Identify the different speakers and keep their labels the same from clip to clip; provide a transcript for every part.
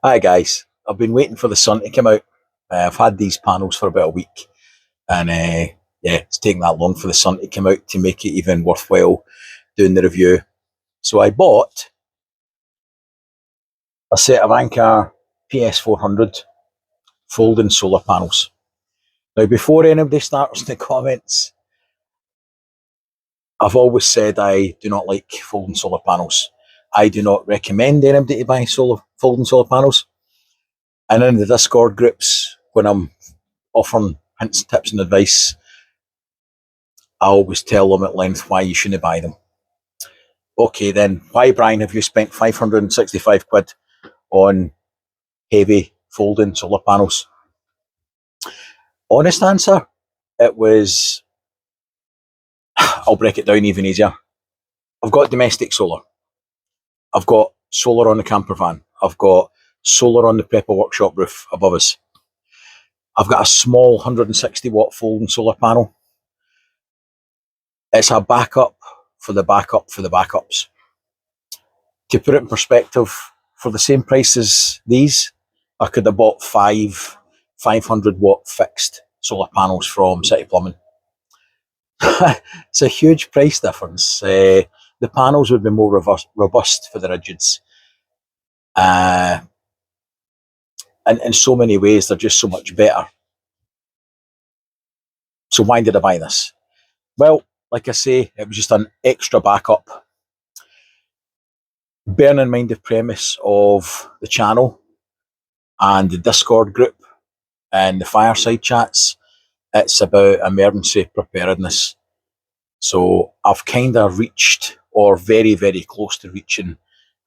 Speaker 1: Hi guys, I've been waiting for the sun to come out. I've had these panels for about a week, and yeah, it's taken that long for the sun to come out to make it even worthwhile doing the review. So I bought a set of Anker PS400 folding solar panels. Now, before anybody starts in the comments, I've always said I do not like folding solar panels. I do not recommend anybody to buy folding solar panels. And in the Discord groups, when I'm offering hints, tips, and advice, I always tell them at length why you shouldn't buy them. Okay, then why, Brian, have you spent 565 quid on heavy folding solar panels? Honest answer, it was, I'll break it down even easier. I've got domestic solar. I've got solar on the camper van. I've got solar on the prepper workshop roof above us. I've got a small 160 watt folding solar panel. It's a backup for the backup for the backups. To put it in perspective, for the same price as these, I could have bought 500 watt fixed solar panels from City Plumbing. It's a huge price difference. The panels would be more robust for the rigids. And in so many ways, they're just so much better. So why did I buy this? Well, like I say, it was just an extra backup. Bearing in mind the premise of the channel and the Discord group and the fireside chats, it's about emergency preparedness. So I've kind of reached, or very, very close to reaching,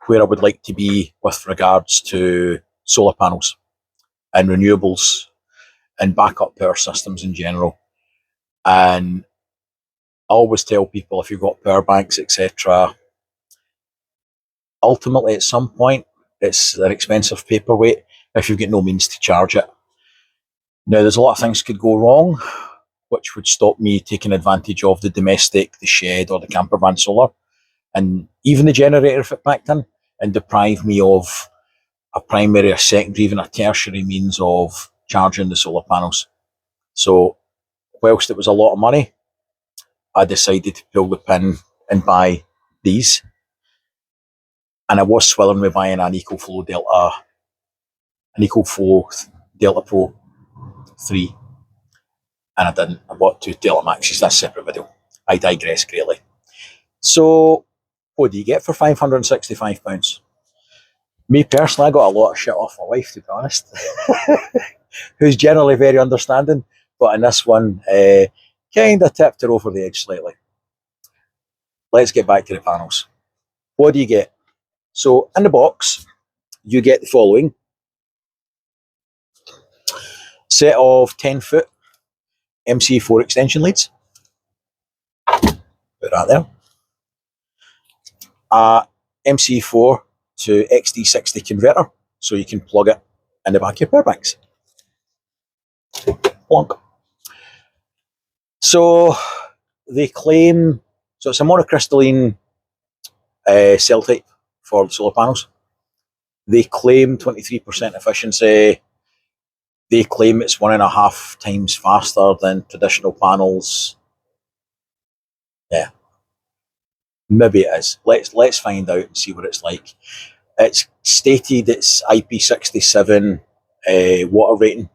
Speaker 1: where I would like to be with regards to solar panels and renewables and backup power systems in general. And I always tell people, if you've got power banks, etc., ultimately at some point it's an expensive paperweight if you've got no means to charge it. Now, there's a lot of things could go wrong, which would stop me taking advantage of the domestic, the shed, or the camper van solar, and even the generator if it backed in, and deprive me of a primary, a secondary, even a tertiary means of charging the solar panels. So, whilst it was a lot of money, I decided to pull the pin and buy these. And I was swilling with buying an EcoFlow Delta Pro 3, and I didn't. I bought two Delta Maxes. That's a separate video. I digress greatly. So, what do you get for £565? Me personally, I got a lot of shit off my wife, to be honest, who's generally very understanding, but in this one, kind of tipped her over the edge slightly. Let's get back to the panels. What do you get? So, in the box, you get the following: set of 10-foot MC4 extension leads. Put that there. A MC4 to XD60 converter, so you can plug it in the back of your power banks. Plonk. So they claim, so it's a monocrystalline cell type for the solar panels. They claim 23% efficiency. They claim it's 1.5 times faster than traditional panels. Yeah, maybe it is. Let's find out and see what it's like. It's stated it's IP67 water rating.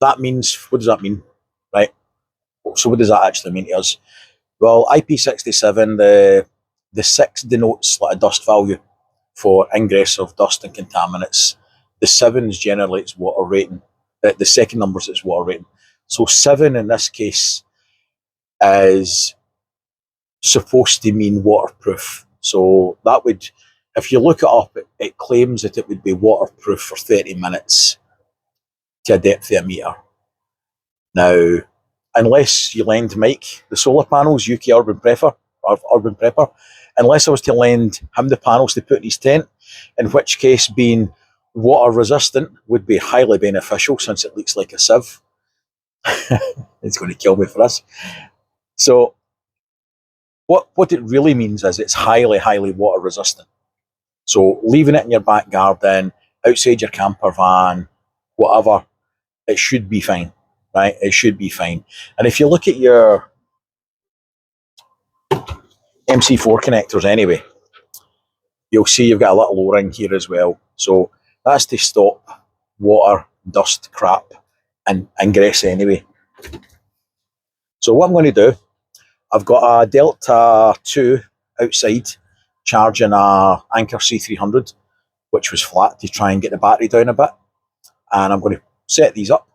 Speaker 1: That means, what does that mean? Right. So what does that actually mean to us? Well, IP67, the 6 denotes like a dust value for ingress of dust and contaminants. The 7 is generally its water rating. The second number is its water rating. So 7 in this case is supposed to mean waterproof. So that would, if you look it up, it claims that it would be waterproof for 30 minutes to a depth of a metre. Now, unless you lend Mike the solar panels, UK Urban Prepper, unless I was to lend him the panels to put in his tent, in which case being water resistant would be highly beneficial since it leaks like a sieve. It's going to kill me for this. So what it really means is it's highly, highly water resistant. So leaving it in your back garden, outside your camper van, whatever, it should be fine, right? It should be fine. And if you look at your MC4 connectors anyway, you'll see you've got a little O-ring here as well. So that's to stop water, dust, crap, and ingress anyway. So what I'm going to do, I've got a Delta 2 outside charging a Anker C300, which was flat, to try and get the battery down a bit. And I'm going to set these up,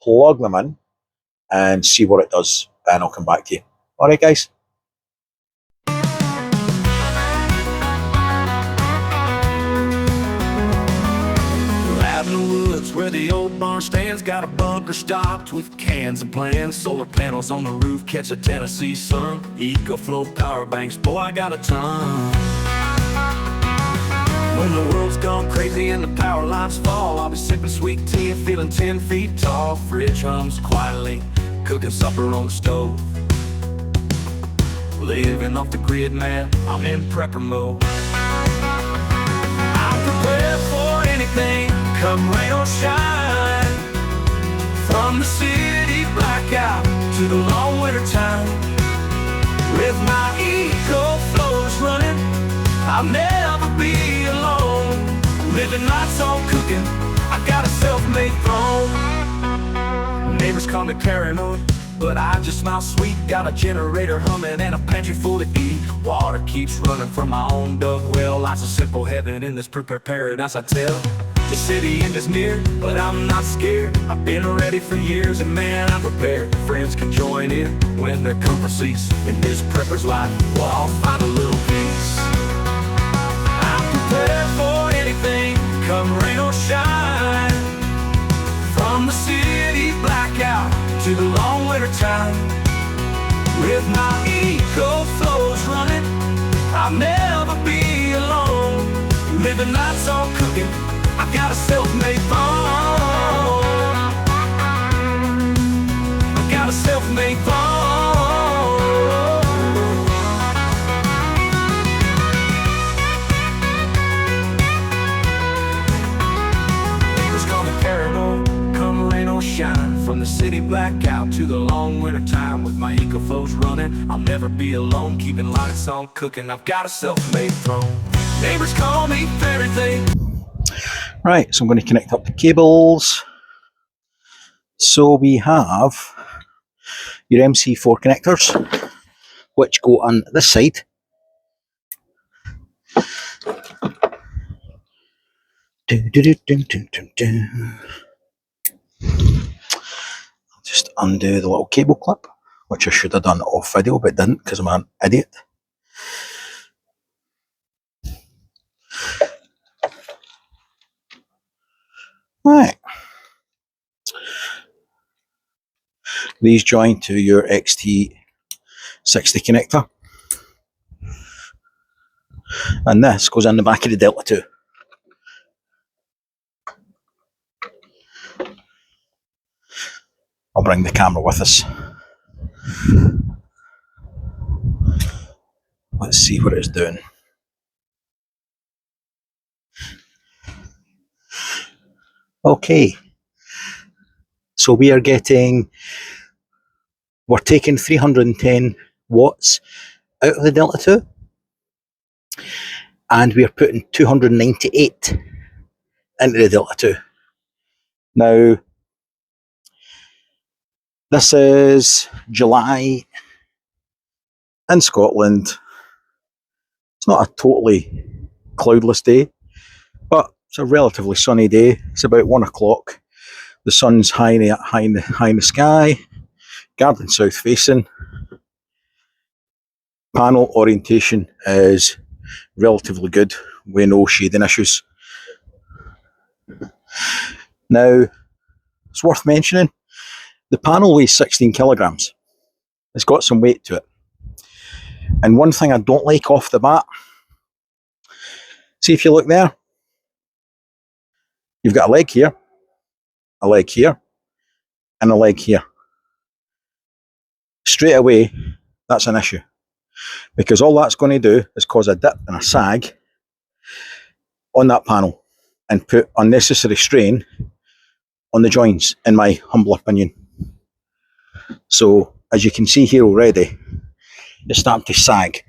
Speaker 1: plug them in, and see what it does. And I'll come back to you. All right, guys.
Speaker 2: Where the old barn stands, got a bunker stocked with cans and plans. Solar panels on the roof, catch a Tennessee sun. EcoFlow power banks, boy, I got a ton. When the world's gone crazy and the power lines fall, I'll be sipping sweet tea and feeling 10 feet tall. Fridge hums quietly, cooking supper on the stove. Living off the grid, man, I'm in prepper mode. I'm prepared for anything, come rain or shine. From the city blackout to the long winter time. With my EcoFlows running, I'll never be alone. Living lights on cooking, I got a self-made throne. Neighbors call me paranoid, but I just smile sweet. Got a generator humming and a pantry full to eat. Water keeps running from my own dug well. Life's a simple heaven in this prepared paradise, I tell. The city end is near, but I'm not scared. I've been ready for years, and man, I'm prepared. Friends can join in when their comfort cease. In this prepper's life, well, I'll find a little peace. I'm prepared for anything, come rain or shine. From the city blackout to the long winter time. With my EcoFlows running, I'll never be alone. Living nights on cooking, I got a self-made phone. I got a self-made phone. Neighbors call me paranoid, come rain or shine. From the city blackout to the long winter time. With my EcoFlows running, I'll never be alone. Keeping lights on cooking, I've got a self-made throne. Neighbors call me fairy.
Speaker 1: Right, so I'm going to connect up the cables. So we have your MC4 connectors, which go on this side. I'll just undo the little cable clip, which I should have done off video, but didn't because I'm an idiot. Right. These join to your XT60 connector. And this goes in the back of the Delta 2. I'll bring the camera with us. Let's see what it's doing. Okay. So we're taking 310 watts out of the Delta 2. And we're putting 298 into the Delta 2. Now, this is July in Scotland. It's not a totally cloudless day, but it's a relatively sunny day. It's about 1 o'clock. The sun's high in the sky. Garden south facing. Panel orientation is relatively good with no shading issues. Now, it's worth mentioning, the panel weighs 16 kilograms. It's got some weight to it. And one thing I don't like off the bat, see if you look there, you've got a leg here, and a leg here. Straight away, that's an issue. Because all that's going to do is cause a dip and a sag on that panel and put unnecessary strain on the joins, in my humble opinion. So, as you can see here already, it's starting to sag.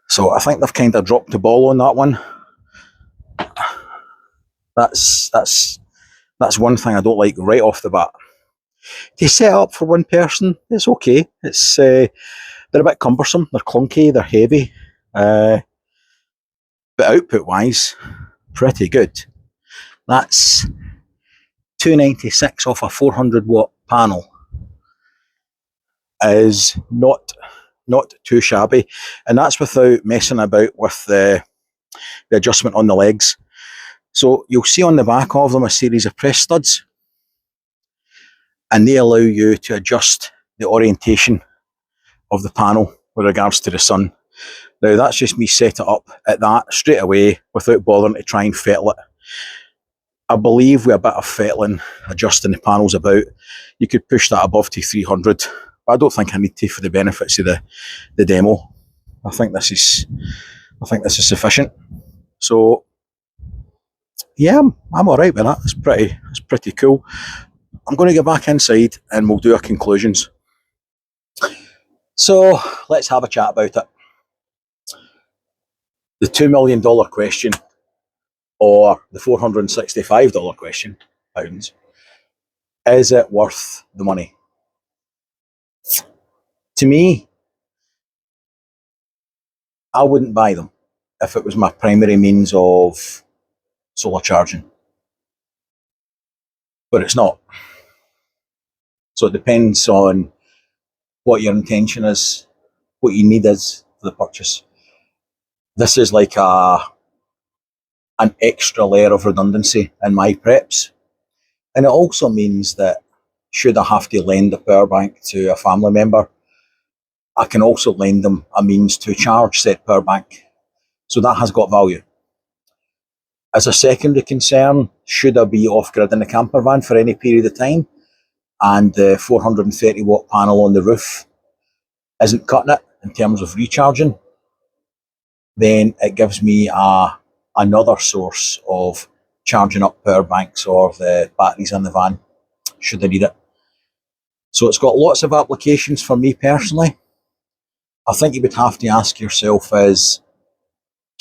Speaker 1: So I think they've kind of dropped the ball on that one. That's one thing I don't like right off the bat. To set up for one person, it's okay. It's they're a bit cumbersome, they're clunky, they're heavy, but output wise, pretty good. That's 296 off a 400 watt panel. Is not too shabby, and that's without messing about with the adjustment on the legs. So you'll see on the back of them a series of press studs, and they allow you to adjust the orientation of the panel with regards to the sun. Now that's just me set it up at that straight away without bothering to try and fettle it. I believe with a bit of fettling, adjusting the panels about, you could push that above to 300. But I don't think I need to for the benefits of the demo. I think this is sufficient. So yeah, I'm all right with that. It's pretty cool. I'm going to get back inside and we'll do our conclusions. So let's have a chat about it. The $2 million question, or the $465 question, pounds, is it worth the money? To me, I wouldn't buy them if it was my primary means of solar charging. But it's not. So it depends on what your intention is, what you need is for the purchase. This is like an extra layer of redundancy in my preps. And it also means that should I have to lend a power bank to a family member, I can also lend them a means to charge said power bank. So that has got value. As a secondary concern, should I be off-grid in the camper van for any period of time, and the 430 watt panel on the roof isn't cutting it in terms of recharging, then it gives me another source of charging up power banks or the batteries in the van, should I need it. So it's got lots of applications for me personally. I think you would have to ask yourself is,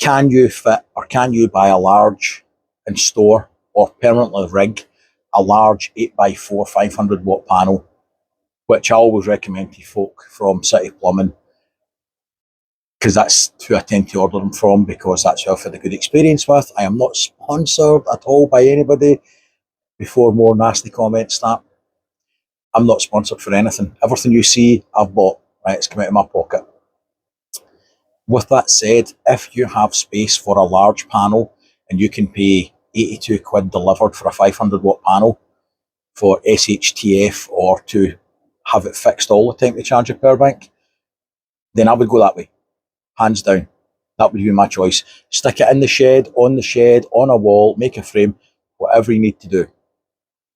Speaker 1: can you fit or can you buy a large and store or permanently rig a large 8x4 500 watt panel, which I always recommend to folk from City Plumbing, because that's who I tend to order them from, because that's who I've had a good experience with. I am not sponsored at all by anybody, before more nasty comments start. I'm not sponsored for anything. Everything you see, I've bought. Right, it's come out of my pocket. With that said, if you have space for a large panel and you can pay 82 quid delivered for a 500 watt panel for SHTF, or to have it fixed all the time to charge your power bank, then I would go that way. Hands down. That would be my choice. Stick it in the shed, on a wall, make a frame, whatever you need to do.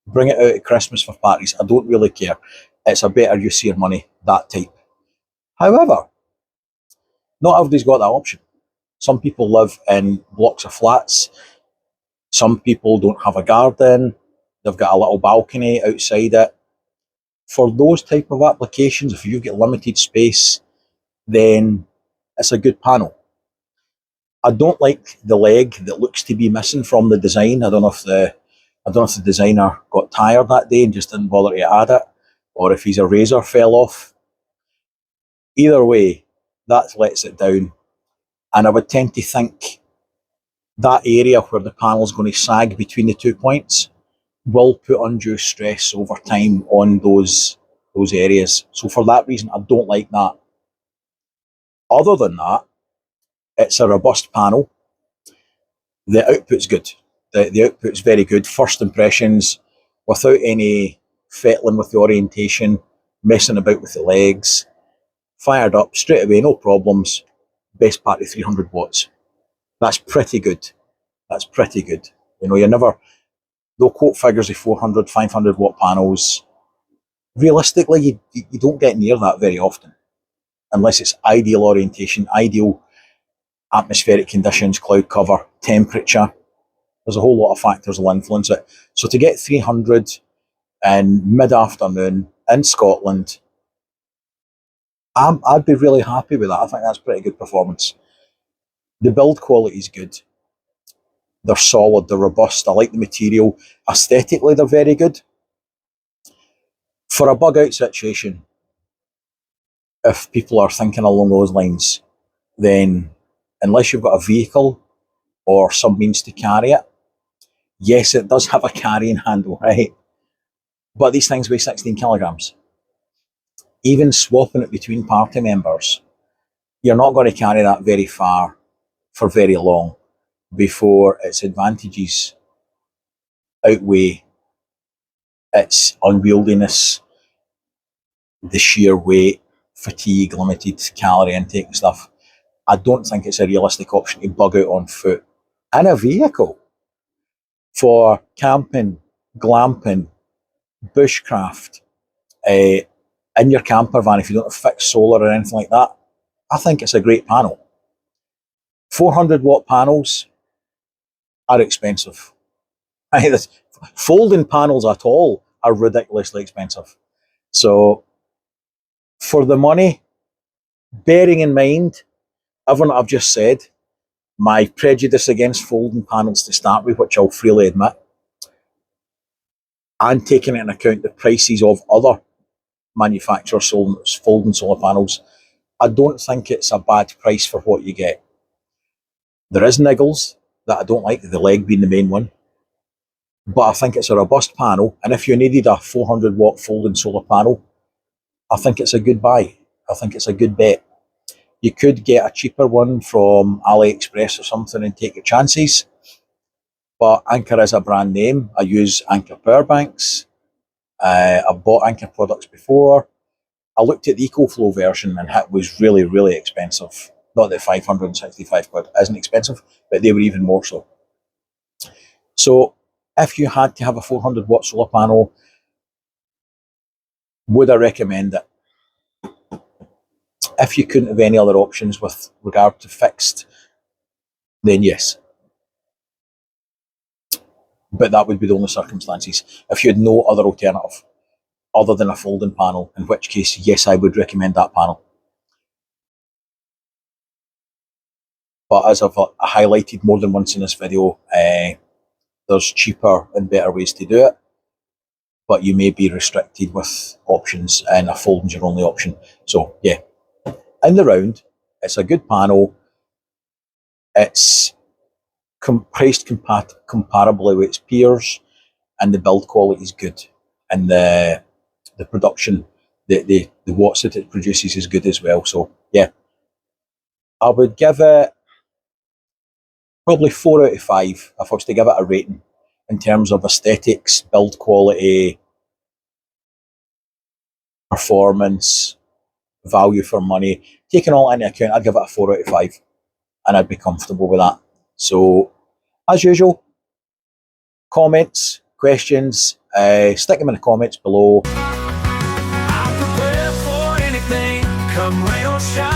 Speaker 1: Bring it out at Christmas for parties. I don't really care. It's a better use of your money, that type. However, not everybody's got that option. Some people live in blocks of flats. Some people don't have a garden. They've got a little balcony outside it. For those type of applications, if you've got limited space, then it's a good panel. I don't like the leg that looks to be missing from the design. I don't know if the designer got tired that day and just didn't bother to add it, or if his eraser fell off. Either way, that lets it down. And I would tend to think that area where the panel's going to sag between the 2 points will put undue stress over time on those areas. So for that reason, I don't like that. Other than that, it's a robust panel. The output's good. The output's very good. First impressions, without any fettling with the orientation, messing about with the legs, fired up straight away, no problems. Best part of 300 watts. That's pretty good. You know, they'll quote figures of 400, 500 watt panels. Realistically, you don't get near that very often, unless it's ideal orientation, ideal atmospheric conditions, cloud cover, temperature. There's a whole lot of factors will influence it. So to get 300 in mid-afternoon in Scotland, I'd be really happy with that. I think that's pretty good performance. The build quality is good. They're solid, they're robust. I like the material. Aesthetically, they're very good. For a bug out situation, if people are thinking along those lines, then unless you've got a vehicle or some means to carry it, yes, it does have a carrying handle, right? But these things weigh 16 kilograms. Even swapping it between party members, you're not going to carry that very far for very long before its advantages outweigh its unwieldiness, the sheer weight, fatigue, limited calorie intake and stuff. I don't think it's a realistic option to bug out on foot in a vehicle for camping, glamping, bushcraft, in your camper van if you don't have fixed solar or anything like that. I think it's a great panel. 400 watt panels are expensive. Folding panels at all are ridiculously expensive. So for the money, bearing in mind everything I've just said, my prejudice against folding panels to start with, which I'll freely admit, and taking into account the prices of other manufacturers folding solar panels, I don't think it's a bad price for what you get. There is niggles that I don't like, the leg being the main one, but I think it's a robust panel, and if you needed a 400 watt folding solar panel, I think it's a good buy. I think it's a good bet. You could get a cheaper one from AliExpress or something and take your chances, but Anker is a brand name. I use Anker power banks. I've bought Anker products before. I looked at the EcoFlow version and it was really, really expensive. Not that 565 quid isn't expensive, but they were even more so. So if you had to have a 400 watt solar panel, would I recommend it? If you couldn't have any other options with regard to fixed, then yes. But that would be the only circumstances. If you had no other alternative other than a folding panel, in which case, yes, I would recommend that panel. But as I've highlighted more than once in this video, there's cheaper and better ways to do it, but you may be restricted with options, and a folding's your only option. So yeah, in the round, it's a good panel. It's priced comparably with its peers, and the build quality is good, and the production, the watts that it produces is good as well. So yeah, I would give it probably 4 out of 5 if I was to give it a rating in terms of aesthetics, build quality, performance, value for money. Taking all into account, I'd give it a 4 out of 5 and I'd be comfortable with that. So, as usual, comments, questions, stick them in the comments below.
Speaker 2: I'm prepared for anything, come rain or shine.